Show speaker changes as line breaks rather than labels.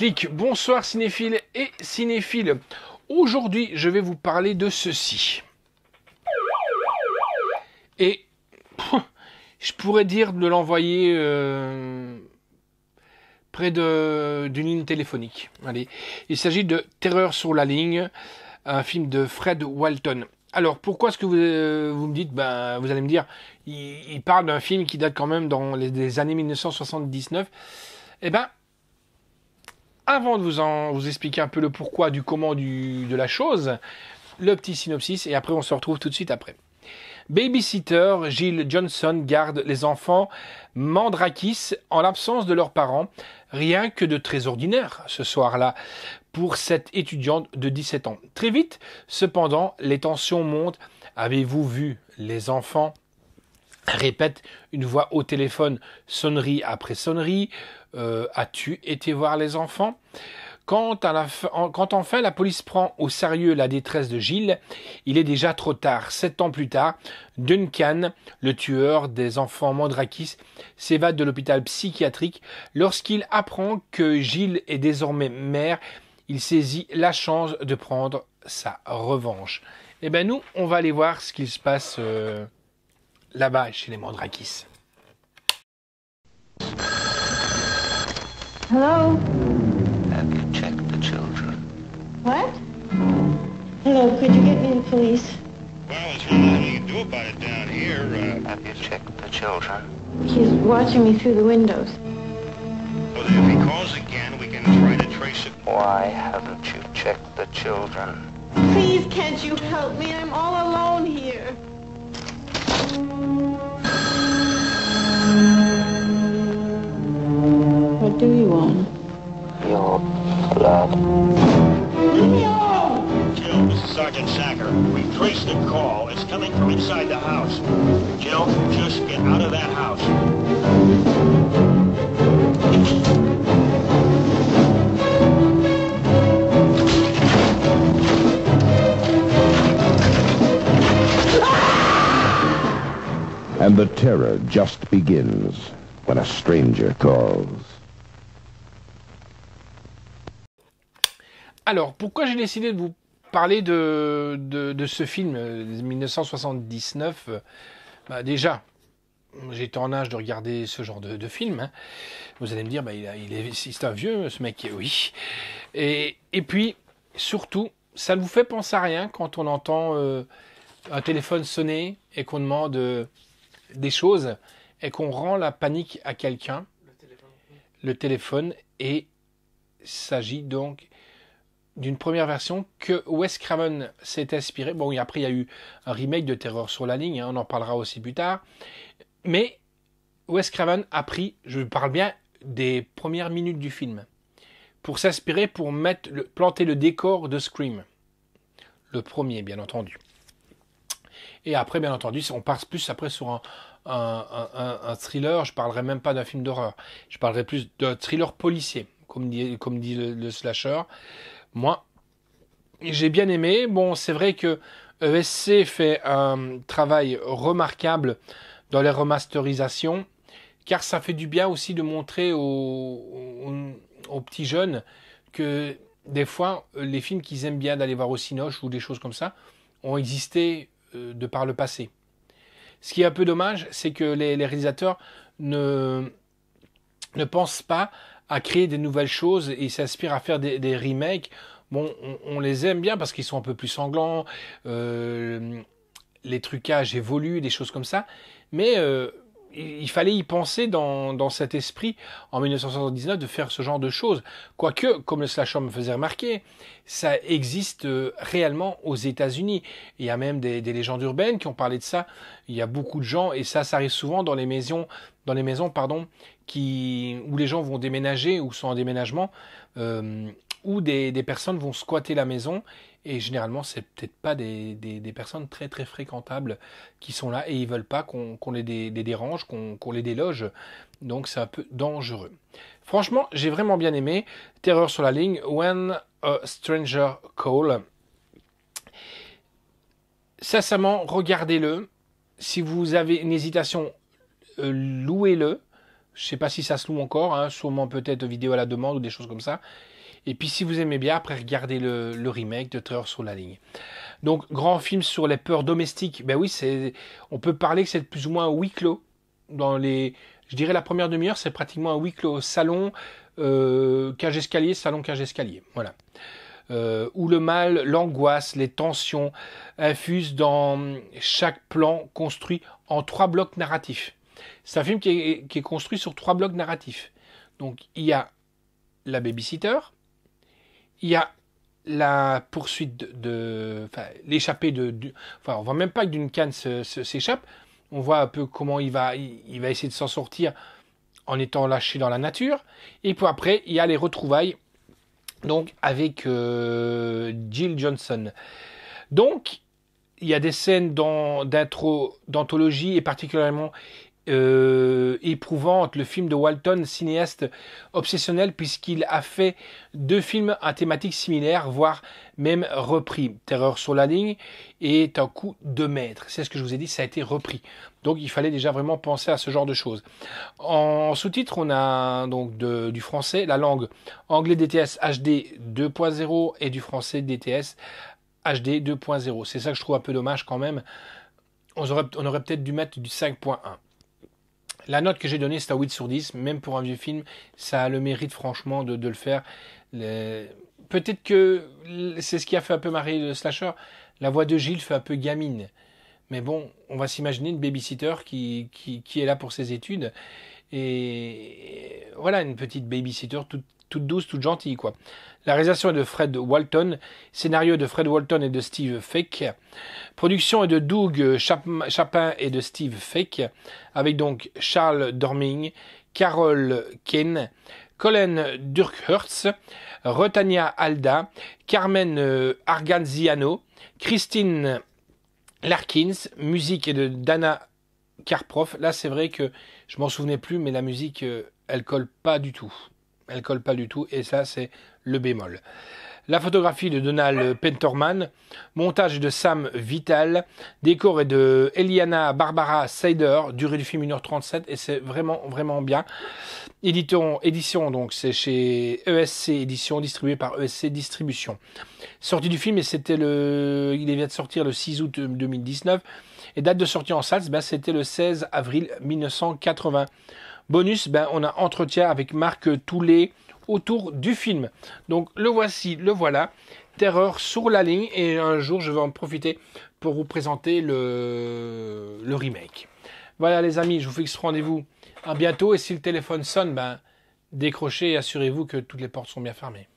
Clic, bonsoir cinéphiles et cinéphiles. Aujourd'hui, je vais vous parler de ceci. Et je pourrais dire de l'envoyer près d'une ligne téléphonique. Allez, il s'agit de Terreur sur la ligne, un film de Fred Walton. Alors, pourquoi est-ce que vous me dites, vous allez me dire, il parle d'un film qui date quand même dans les années 1979. Eh ben, avant de vous expliquer un peu le pourquoi, du comment de la chose, le petit synopsis, et après on se retrouve tout de suite après. Babysitter, Jill Johnson garde les enfants Mandrakis en l'absence de leurs parents. Rien que de très ordinaire ce soir-là pour cette étudiante de 17 ans. Très vite, cependant, les tensions montent. Avez-vous vu les enfants? Répète une voix au téléphone, sonnerie après sonnerie. As-tu été voir les enfants? Quand enfin la police prend au sérieux la détresse de Jill, il est déjà trop tard. 7 ans plus tard, Duncan, le tueur des enfants Mandrakis, s'évade de l'hôpital psychiatrique. Lorsqu'il apprend que Jill est désormais mère, il saisit la chance de prendre sa revanche. Eh bien nous, on va aller voir ce qu'il se passe là-bas chez les Mandrakis.
Hello?
Have you checked the children?
What? Hello, could you get me the police?
Well, there's really nothing you can do about it down here.
Have you checked the children?
He's watching me through the windows.
Well, if he calls again, we can try to trace it.
Why haven't you checked the children?
Please, can't you help me? I'm all alone here. What do you want?
Your blood.
Leave me alone!
Jill, this is Sergeant Sacker. We've traced the call. It's coming from inside the house. Jill, just get out of that house.
And the terror just begins when a stranger calls.
Alors, pourquoi j'ai décidé de vous parler de ce film 1979 déjà, j'étais en âge de regarder ce genre de film. Hein. Vous allez me dire, c'est un vieux, ce mec. Oui. Et puis, surtout, ça ne vous fait penser à rien quand on entend un téléphone sonner et qu'on demande des choses et qu'on rend la panique à quelqu'un. Le téléphone. Et il s'agit donc d'une première version que Wes Craven s'est inspiré. Bon, et après, il y a eu un remake de Terreur sur la ligne, hein, on en parlera aussi plus tard. Mais Wes Craven a pris, je parle bien des premières minutes du film, pour s'inspirer, pour planter le décor de Scream. Le premier, bien entendu. Et après, bien entendu, on passe plus après sur un thriller. Je parlerai même pas d'un film d'horreur. Je parlerai plus d'un thriller policier, comme dit le slasher. Moi, j'ai bien aimé. Bon, c'est vrai que ESC fait un travail remarquable dans les remasterisations, car ça fait du bien aussi de montrer aux petits jeunes que des fois, les films qu'ils aiment bien d'aller voir au Cinoche ou des choses comme ça ont existé de par le passé. Ce qui est un peu dommage, c'est que les réalisateurs ne pensent pas à créer des nouvelles choses et s'inspirent à faire des remakes. Bon, on les aime bien parce qu'ils sont un peu plus sanglants, les trucages évoluent, des choses comme ça, mais il fallait y penser dans cet esprit, en 1979, de faire ce genre de choses. Quoique, comme le slasher me faisait remarquer, ça existe réellement aux États-Unis. Il y a même des légendes urbaines qui ont parlé de ça. Il y a beaucoup de gens, et ça arrive souvent dans les maisons, où les gens vont déménager ou sont en déménagement, où des personnes vont squatter la maison. Et généralement, c'est peut-être pas des personnes très très fréquentables qui sont là et ils veulent pas qu'on les dérange, qu'on les déloge. Donc c'est un peu dangereux. Franchement, j'ai vraiment bien aimé Terreur sur la ligne, When a Stranger Call. Sincèrement, regardez-le. Si vous avez une hésitation, louez-le. Je sais pas si ça se loue encore, hein, sûrement peut-être vidéo à la demande ou des choses comme ça. Et puis si vous aimez bien, après regardez le remake de Terreur sur la ligne. Donc grand film sur les peurs domestiques. Ben oui, on peut parler que c'est plus ou moins un huis clos. Je dirais la première demi-heure, c'est pratiquement un huis clos. Salon, cage escalier, salon, cage escalier. Voilà. Où le mal, l'angoisse, les tensions infusent dans chaque plan construit en 3 blocs narratifs. C'est un film qui est construit sur 3 blocs narratifs. Donc il y a la babysitter, il y a la poursuite l'échappée on voit même pas que d'une canne s'échappe. On voit un peu comment il va essayer de s'en sortir en étant lâché dans la nature. Et puis après, il y a les retrouvailles donc avec Jill Johnson. Donc, il y a des scènes d'anthologie et particulièrement éprouvante. Le film de Walton, cinéaste obsessionnel, puisqu'il a fait 2 films à thématique similaire, voire même repris. Terreur sur la ligne est un coup de maître. C'est ce que je vous ai dit, ça a été repris. Donc il fallait déjà vraiment penser à ce genre de choses. En sous-titre, on a donc du français, la langue anglais DTS HD 2.0 et du français DTS HD 2.0. C'est ça que je trouve un peu dommage quand même. On aurait peut-être dû mettre du 5.1. La note que j'ai donnée, c'est un 8 sur 10. Même pour un vieux film, ça a le mérite franchement de le faire. Peut-être que c'est ce qui a fait un peu marrer le slasher. La voix de Gilles fait un peu gamine. Mais bon, on va s'imaginer une babysitter qui est là pour ses études. Et voilà, une petite babysitter toute douce, toute gentille, quoi. La réalisation est de Fred Walton. Scénario de Fred Walton et de Steve Feck. Production est de Doug Chapin et de Steve Feck. Avec donc Charles Dorming, Carol Kane, Colin Durkhurst, Retania Alda, Carmen Arganziano, Christine Larkins. Musique est de Dana Karproff. Là, c'est vrai que je m'en souvenais plus, mais la musique, elle colle pas du tout. Elle colle pas du tout, et ça, c'est le bémol. La photographie de Donald Pentorman, montage de Sam Vital, décor est de Eliana Barbara Seider, durée du film 1h37, et c'est vraiment, vraiment bien. Édition, donc, c'est chez ESC Édition, distribué par ESC Distribution. Sortie du film, et il vient de sortir le 6 août 2019, et date de sortie en salle, c'était le 16 avril 1980. Bonus, on a entretien avec Marc Toulet autour du film. Donc le voilà, Terreur sur la ligne, et un jour je vais en profiter pour vous présenter le remake. Voilà les amis, je vous fixe rendez-vous à bientôt, et si le téléphone sonne, décrochez et assurez-vous que toutes les portes sont bien fermées.